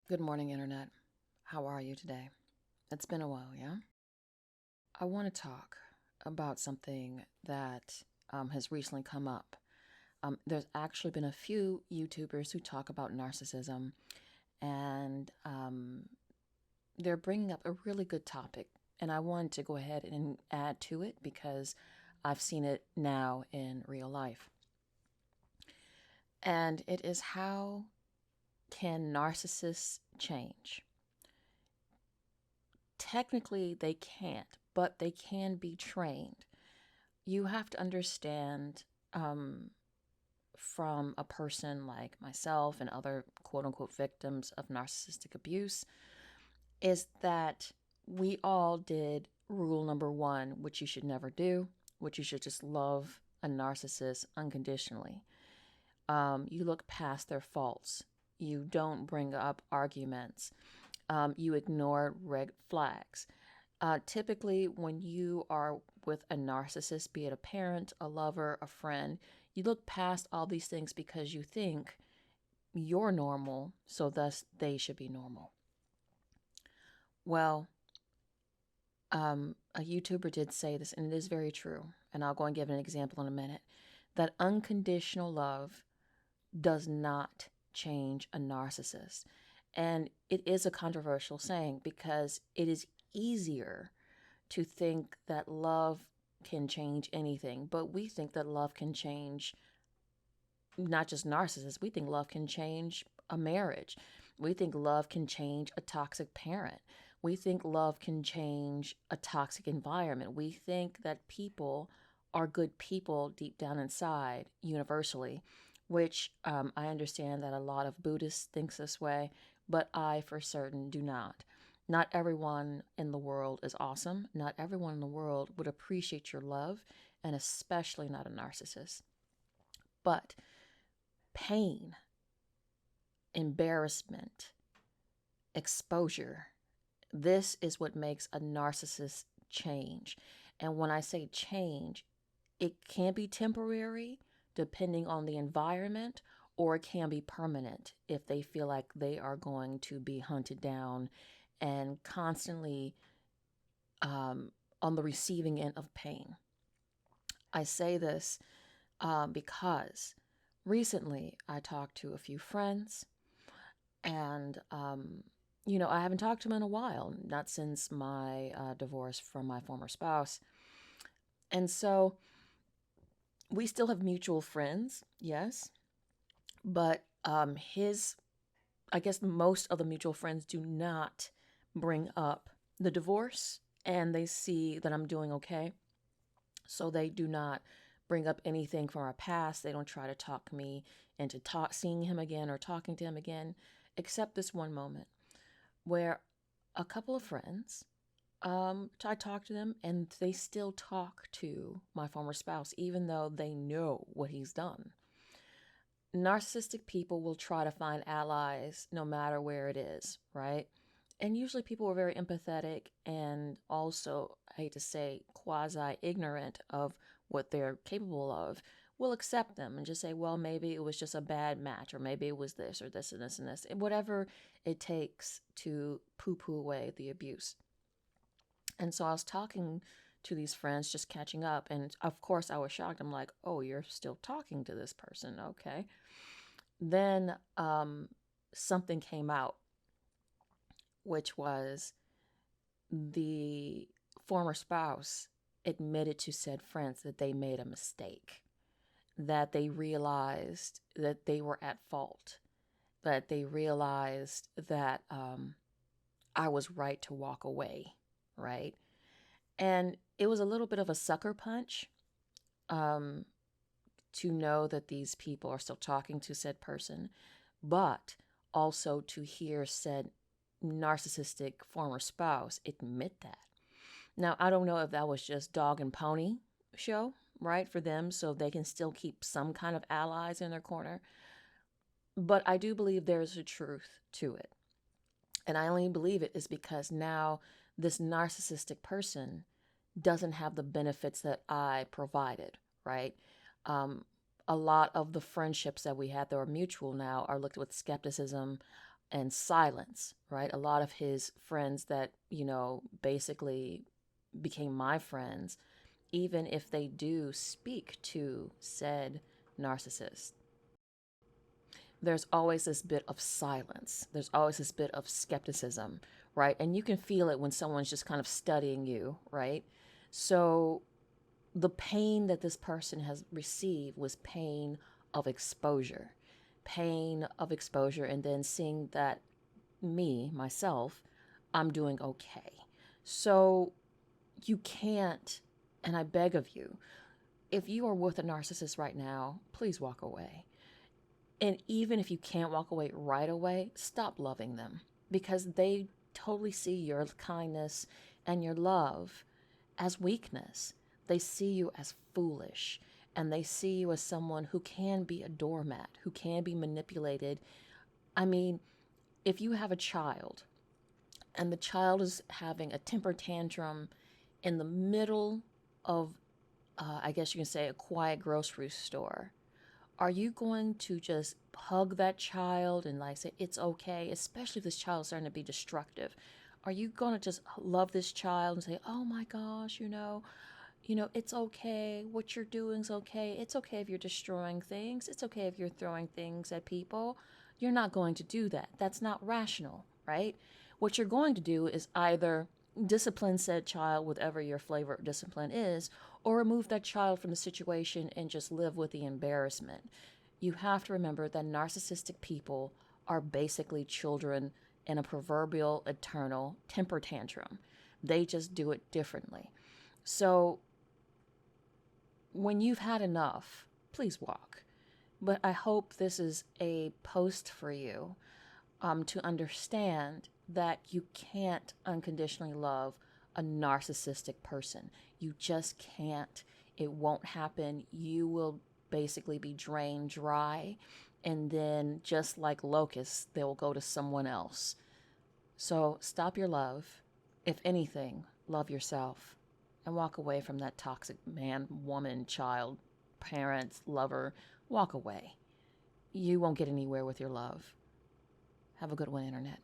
Good morning, Internet. How are you today? It's been a while, yeah? I want to talk about something that has recently come up. There's actually been a few YouTubers who talk about narcissism, and they're bringing up a really good topic. And I wanted to go ahead and add to it because I've seen it now in real life. And it is, how can narcissists change? Technically, they can't, but they can be trained. You have to understand, from a person like myself and other quote unquote victims of narcissistic abuse, is that we all did rule number one, which you should never do, which you should just love a narcissist unconditionally. You look past their faults. You don't bring up arguments. You ignore red flags. Typically, when you are with a narcissist, be it a parent, a lover, a friend, you look past all these things because you think you're normal, so thus they should be normal. Well, a YouTuber did say this, and it is very true. And I'll go and give an example in a minute. That unconditional love does not change a narcissist. And it is a controversial saying because it is easier to think that love can change anything, but we think that love can change not just narcissists. We think love can change a marriage. We think love can change a toxic parent. We think love can change a toxic environment. We think that people are good people deep down inside, universally, which I understand that a lot of Buddhists thinks this way, but I for certain do not. Not everyone in the world is awesome. Not everyone in the world would appreciate your love, and especially not a narcissist. But pain, embarrassment, exposure, this is what makes a narcissist change. And when I say change, it can be temporary depending on the environment, or it can be permanent if they feel like they are going to be hunted down and constantly on the receiving end of pain. I say this because recently I talked to a few friends, and I haven't talked to them in a while, not since my divorce from my former spouse. And so we still have mutual friends, yes, but I guess most of the mutual friends do not bring up the divorce, and they see that I'm doing okay. So they do not bring up anything from our past. They don't try to talk me into seeing him again or talking to him again, except this one moment where a couple of friends, I talk to them and they still talk to my former spouse, even though they know what he's done. Narcissistic people will try to find allies no matter where it is, right? And usually people are very empathetic and also, I hate to say, quasi ignorant of what they're capable of, will accept them and just say, well, maybe it was just a bad match, or maybe it was this or this and this and this, and whatever it takes to poo poo away the abuse. And so I was talking to these friends, just catching up. And of course, I was shocked. I'm like, oh, you're still talking to this person. Okay. Then something came out, which was the former spouse admitted to said friends that they made a mistake, that they realized that they were at fault, that they realized that I was right to walk away, right? And it was a little bit of a sucker punch, um, to know that these people are still talking to said person, but also to hear said narcissistic former spouse admit that. Now, I don't know if that was just dog and pony show, right, for them, so they can still keep some kind of allies in their corner. But I do believe there's a truth to it. And I only believe it is because now this narcissistic person doesn't have the benefits that I provided, right? Um, a lot of the friendships that we had that were mutual now are looked with skepticism, and silence, right? A lot of his friends that, basically became my friends, even if they do speak to said narcissist, there's always this bit of silence. There's always this bit of skepticism, right? And you can feel it when someone's just kind of studying you, right? So the pain that this person has received was pain of exposure, and then seeing that myself, I'm doing okay. So you can't, and I beg of you, if you are with a narcissist right now, please walk away. And even if you can't walk away right away, stop loving them, because they totally see your kindness and your love as weakness. They see you as foolish, and they see you as someone who can be a doormat, who can be manipulated. I mean, if you have a child and the child is having a temper tantrum in the middle of, I guess you can say, a quiet grocery store, are you going to just hug that child and like say it's okay, especially if this child is starting to be destructive? Are you going to just love this child and say, oh my gosh, it's okay. What you're doing is okay. It's okay if you're destroying things. It's okay if you're throwing things at people. You're not going to do that. That's not rational, right? What you're going to do is either discipline said child, whatever your flavor of discipline is, or remove that child from the situation and just live with the embarrassment. You have to remember that narcissistic people are basically children in a proverbial eternal temper tantrum. They just do it differently. So when you've had enough, please walk. But I hope this is a post for you to understand that you can't unconditionally love a narcissistic person. You just can't. It won't happen. You will basically be drained dry, and then just like locusts, they will go to someone else. So stop your love. If anything, love yourself and walk away from that toxic man, woman, child, parents, lover. Walk away. You won't get anywhere with your love. Have a good one, Internet.